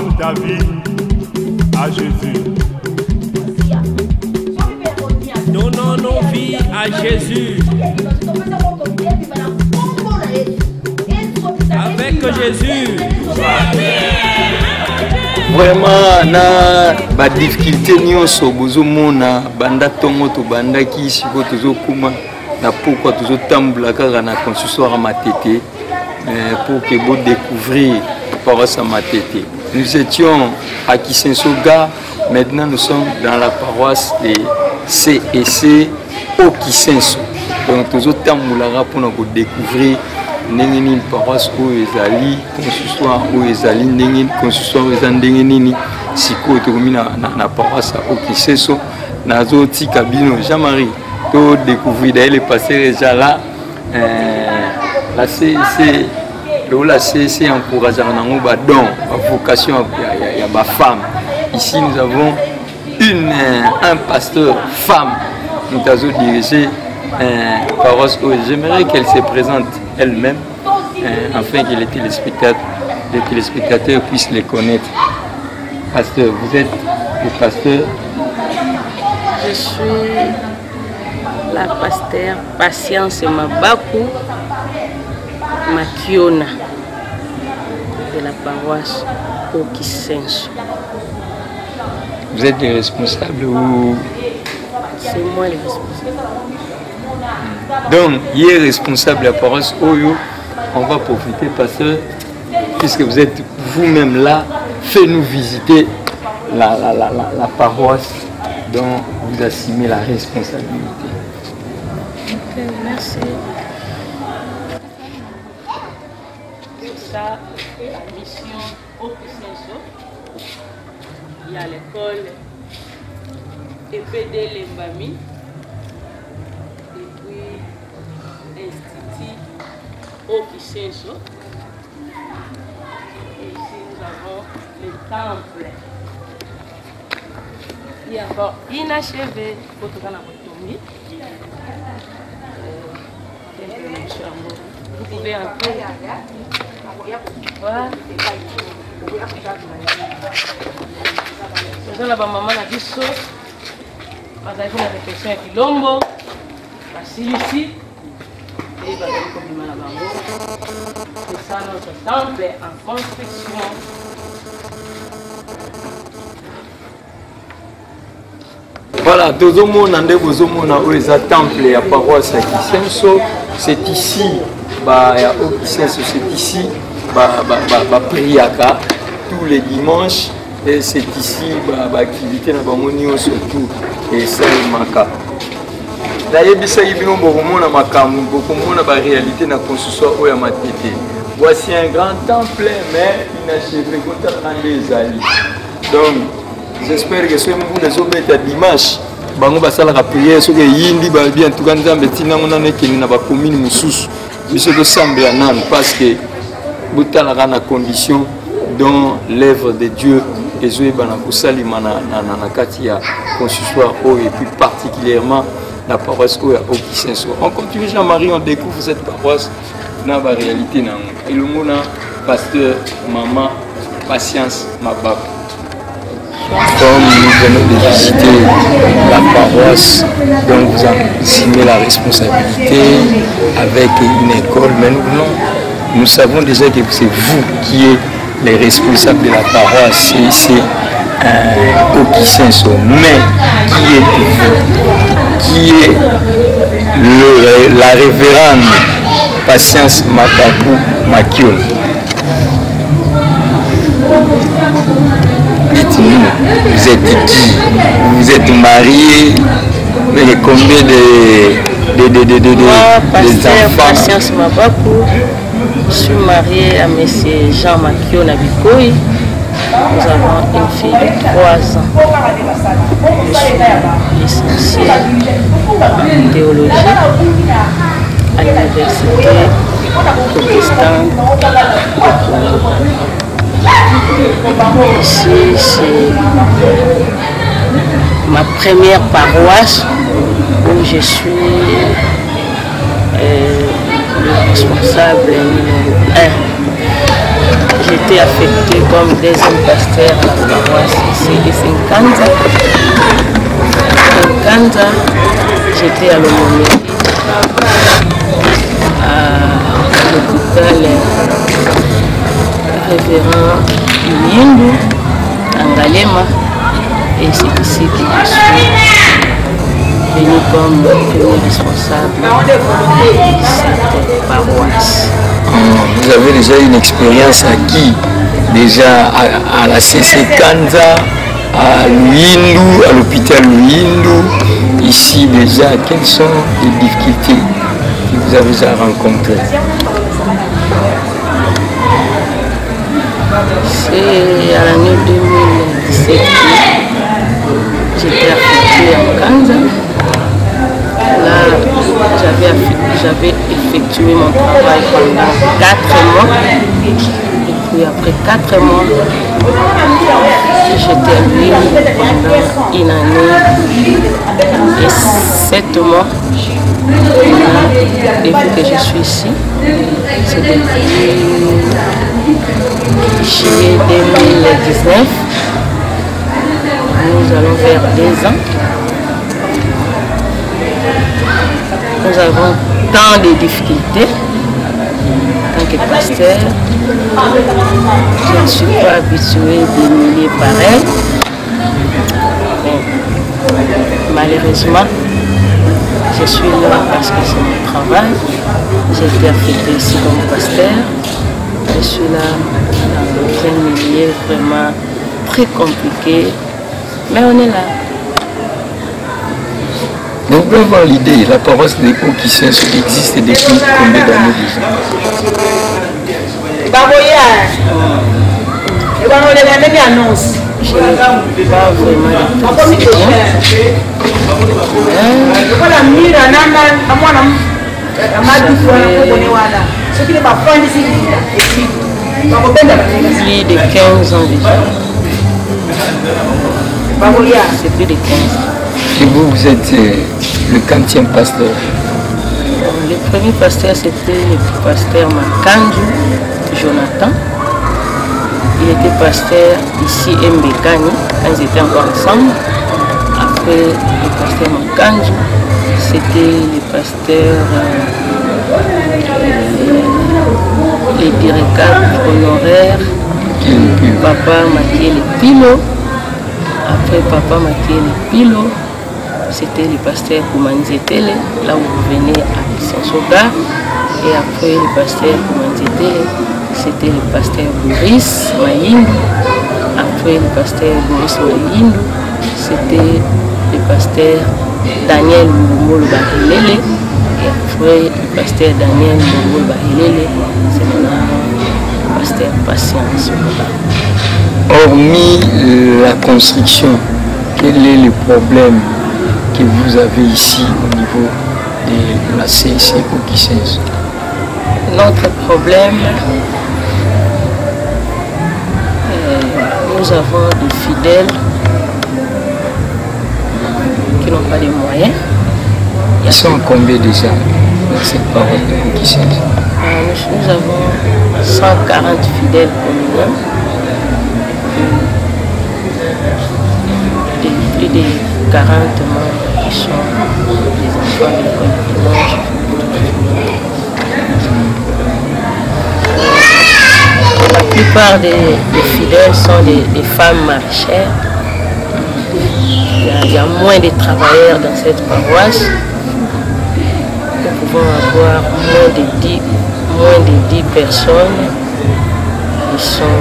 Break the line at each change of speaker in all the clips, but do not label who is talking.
Donne ta vie à Jésus.
Donnons nos vies à Jésus. Avec Jésus.
Vraiment, na ba difficulté nyonso bozomona banda tongo to banda ki siko tozokuma na pourquoi tozotambola kaka na consistoire matete pour que vous découvrir paroisse matete. Nous étions à Kisensoga, maintenant nous sommes dans la paroisse de CEC au Kisenso. Donc tozotambola pour nous découvrir une paroisse où ezali consistoire où ezali ndenge consistoire ezandenge nini siko tokomi na paroisse au Kisenso nazo tika bino Jean-Marie to découvrir d'ailleurs le pasteur déjà là la CEC la CEC encourage na don vocation ya ba femme. Ici nous avons un pasteur femme nous avons dirigé paroisse où j'aimerais qu'elle se présente elle-même afin que les téléspectateurs puissent les connaître. Pasteur, vous êtes le pasteur?
Je suis la pasteur Patience Mabaku Makiona de la paroisse au Kisenso.
Vous êtes le responsable ou?
C'est moi le responsable.
Donc, il est responsable de la paroisse Oyo. On va profiter, pasteur, puisque vous êtes vous-même là, faites-nous visiter la paroisse dont vous assumez la responsabilité.
Ok, merci. Ça, la mission au Kisenso. Il y a l'école EPD Lembami. Institut au Kisenso. Et ici nous avons le temple. Il y a encore inachevé pour tout le monde. Vous pouvez entrer. Voilà. Nous avons la maman a dit ça. Nous avons une réflexion avec Lombo. C'est ici. Et c'est ça notre temple en construction.
Voilà, Tozomona Ndebozomona où est le temple et la paroisse à Kisenso. C'est ici, c'est ici, Priaka, tous les dimanches. Et c'est ici, l'activité dans le surtout, et ça est Maka. D'ailleurs, réalité na consistoire où matete. Voici un grand temple, mais inachevé. Donc, j'espère que ce que les hommes à dimanche, bango basala la prière, ce que yindi bien tout quand on betina on a nekini na ba commune mususu, biso de semble anan parce que butala na condition dont l'œuvre de Dieu est jouée bana kusali mana na kati ya consistoire et plus particulièrement la paroisse au Kisenso. On continue Jean-Marie, on découvre cette paroisse dans la réalité. Et le mot pasteur, maman, Patience Mabaku. Comme nous venons de visiter la paroisse, donc vous assumez la responsabilité avec une école, mais nous savons déjà que c'est vous qui êtes les responsables de la paroisse ici au Kisenso. Mais qui êtes-vous? Qui est la révérende Patience Mabaku Makiona. Dites-nous, vous êtes qui? Vous êtes marié? Mais combien
enfants? Patience Mabaku. Je suis mariée à M. Jean Makiona Bikoyi. Nous avons une fille de 3 ans. Je suis licenciée en théologie à l'université protestante de Congo. Ici, c'est ma première paroisse où je suis le responsable numéro 1. été affecté comme deuxième pasteur à la paroisse ici de Nkanza. Nkanza, j'étais à l'aumônerie à l'hôpital révérend Yindu, Angalema, et c'est ici que je suis venu comme premier responsable de cette paroisse.
Vous avez déjà une expérience acquise déjà à la CC Kanza, à Luindu, à l'hôpital Luindu. Ici déjà, quelles sont les difficultés que vous avez déjà rencontrées?
C'est à l'année 2017 que j'étais affectée à Kanza. Là, j'avais effectué mon travail pendant 4 mois. Et puis après 4 mois, j'étais à lui pendant une année et 7 mois. Depuis que je suis ici, c'est depuis juillet 2019. Nous allons vers 2 ans. Nous avons tant de difficultés en tant que pasteur. Je ne suis pas habitué de milieu pareil. Malheureusement, je suis là parce que c'est mon travail. J'ai été affecté ici comme pasteur. Je suis là dans un milieu vraiment très compliqué, mais on est là.
Donc, pour avoir l'idée, la paroisse des Hauts-Kissens existe depuis combien d'années déjà?
Je n'ai pas vraiment plus de 15 ans déjà. C'est plus de 15 ans.
Et vous êtes le 40e pasteur?
Le premier pasteur, c'était le pasteur Makanju, Jonathan. Il était pasteur ici à Mbekani, quand ils étaient encore ensemble. Après le pasteur Makanju, c'était le pasteur, le directeur honoraire, Papa Makiele Pilo. Après Papa Makiele Pilo, c'était le pasteur Koumanzetele, là où vous venez à Saint-Sogar. Et après le pasteur Koumanzetele, c'était le pasteur Boris Mayindu. Après le pasteur Boris Mayindu, c'était le pasteur Daniel Moumolo Bahilele. Et après le pasteur Daniel Moumolo Bahilele, c'est maintenant le pasteur Patience.
Hormis la construction, quel est le problème que vous avez ici au niveau de la CIC Hauts-Kissens?
Notre problème, nous avons des fidèles qui n'ont pas les moyens.
Ils sont combien déjà dans cette paroisse de Hauts-Kissens?
Nous avons 140 fidèles communaux. Plus de 40 membres qui sont des enfants de l'école primaire. La plupart des fidèles sont des femmes maraîchères. Il y a moins de travailleurs dans cette paroisse. Nous pouvons avoir moins de 10 personnes qui sont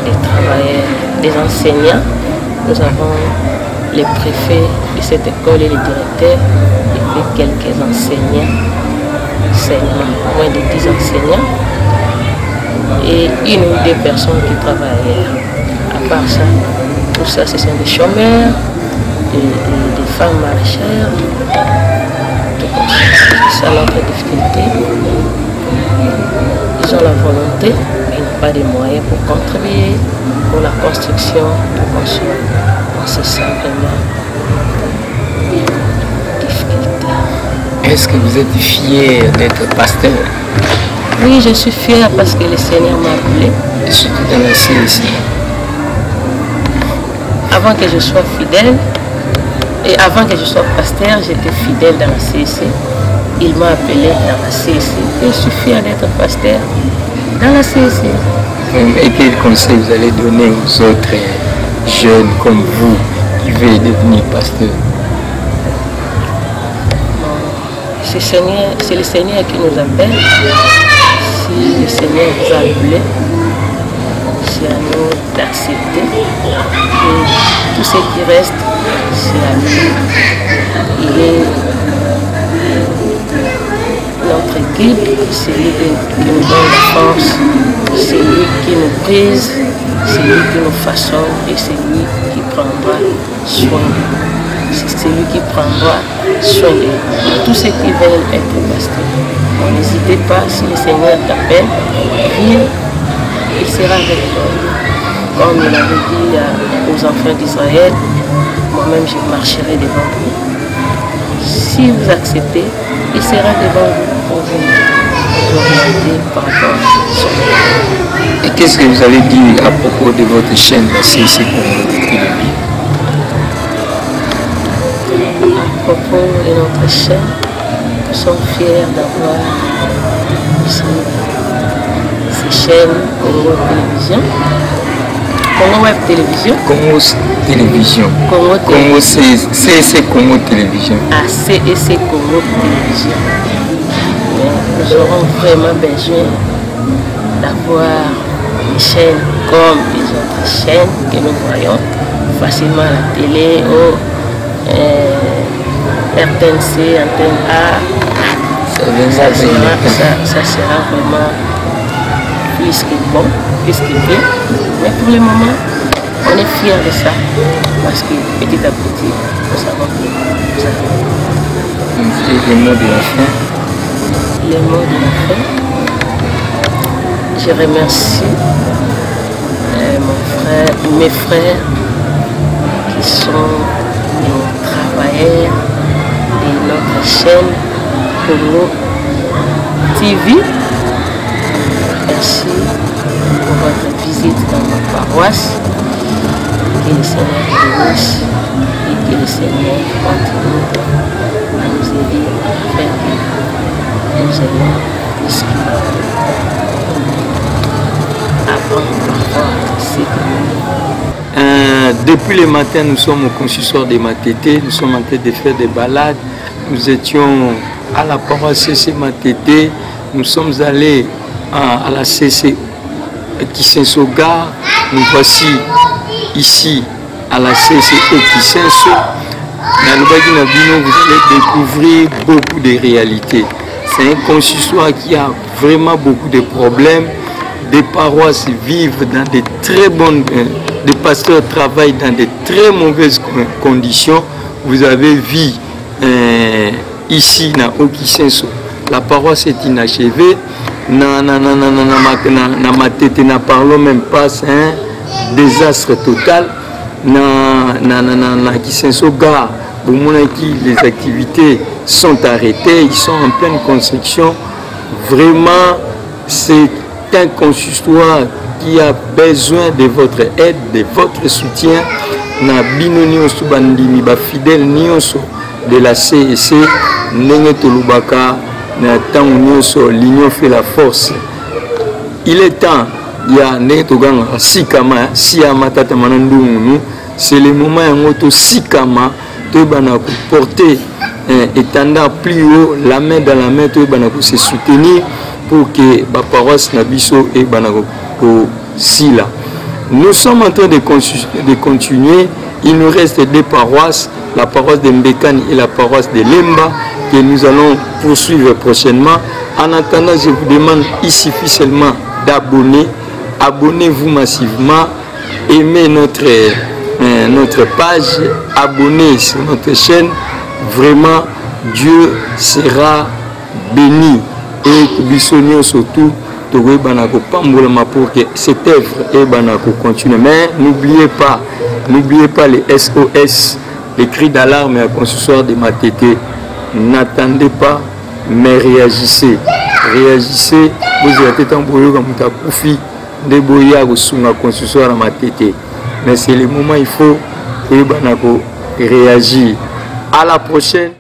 des travailleurs, des enseignants. Nous avons les préfets de cette école et les directeurs et puis quelques enseignants, seulement moins de 10 enseignants et 1 ou 2 personnes qui travaillent ailleurs. À part ça, tout ça ce sont des chômeurs, des femmes maraîchères, c'est ça notre difficulté. Ils ont la volonté, mais ils n'ont pas de moyens pour contribuer pour la construction de construire. C'est ça vraiment difficulté.
Est-ce que vous êtes fier d'être pasteur?
Oui, je suis fière parce que le Seigneur m'a appelé.
Et surtout dans la CSC.
Avant que je sois fidèle, et avant que je sois pasteur, j'étais fidèle dans la CSC. Il m'a appelé dans la CSC. Et il suffit d'être pasteur dans la CSC.
Et quel conseil vous allez donner aux autres jeunes comme vous qui veulent devenir pasteur?
C'est le Seigneur qui nous appelle. Si le Seigneur vous a appelé, c'est à nous d'accepter. Et tout ce qui reste, c'est à lui. Il est notre guide, c'est lui qui nous donne la force, c'est lui qui nous prise, c'est lui qui nous façonne et c'est lui qui prendra soin de nous. C'est lui qui prendra soin de nous. Tous ceux qui veulent être pasteurs. N'hésitez pas, si le Seigneur t'appelle, viens, il sera avec toi. Comme il avait dit aux enfants d'Israël, moi-même je marcherai devant vous. Si vous acceptez, il sera devant vous pour vous orienter par rapport à son
Et qu'est-ce que vous allez dire à propos de votre chaîne, la CSC Congo Télévision?
À propos de notre chaîne, nous sommes fiers d'avoir ici ces chaînes Congo Télévision. Congo Web Télévision.
Congo Télévision. Congo CSC Congo Télévision.
Ah, CSC Congo Télévision. Mais nous aurons vraiment besoin d'avoir une chaîne comme les autres chaînes que nous voyons facilement à la télé ou RTNC, Antenne A. Ça sera vraiment plus que bon, plus que bien. Mais pour le moment, on est fiers de ça parce que petit à petit, nous savons que nous avons.
Et les mots de la fin?
Les mots de la fin. Je remercie mes frères qui sont les travailleurs de notre chaîne Congo TV. Merci pour votre visite dans ma paroisse. Que le Seigneur vous bénisse et que le Seigneur continue à nous aider à faire que nous ayons plus que avant parfois ce que nous.
Depuis le matin, nous sommes au consistoire de Matete, nous sommes en train de faire des balades. Nous étions à la paroisse CC Matete, nous sommes allés à la CC Kisenso-Gare, nous voici ici à la CC Kisenso. Vous allez découvrir beaucoup de réalités. C'est un consistoire qui a vraiment beaucoup de problèmes. Des paroisses vivent dans de très bonnes... des pasteurs travaillent dans de très mauvaises conditions. Vous avez vu ici, dans Okisenso, la paroisse est inachevée. Na Matete, ne parlons même pas, c'est un désastre total. Na Kisenso Gare, les activités sont arrêtées, ils sont en pleine construction. Vraiment, c'est un consistoire qui a besoin de votre aide, de votre soutien. Na bino nyonso bandimi ba fidèle nyonso de la CSC ndenge tolubaka na tango nyonso l'union fait la force. Il est temps ya ndenge toganga sikama siama tata manandungu, c'est le moment yango to sikama to bana ko porter étendard plus haut, la main dans la main to bana ko se soutenir pour que la paroisse Nabiso et Banako Sila. Nous sommes en train de continuer. Il nous reste deux paroisses, la paroisse de Mbekani et la paroisse de Lemba, que nous allons poursuivre prochainement. En attendant, je vous demande, il suffit seulement d'abonner. Abonnez-vous massivement, aimez notre page, abonnez sur notre chaîne. Vraiment, Dieu sera béni. Et Bissonio surtout, pour que cette œuvre continue. Mais n'oubliez pas les SOS, les cris d'alarme et la consistoire de Matete. N'attendez pas, mais réagissez. Réagissez, vous êtes en boulot comme Koufi, nde boya kosunga constitution na matete. Mais c'est le moment il faut que banako réagir. À la prochaine.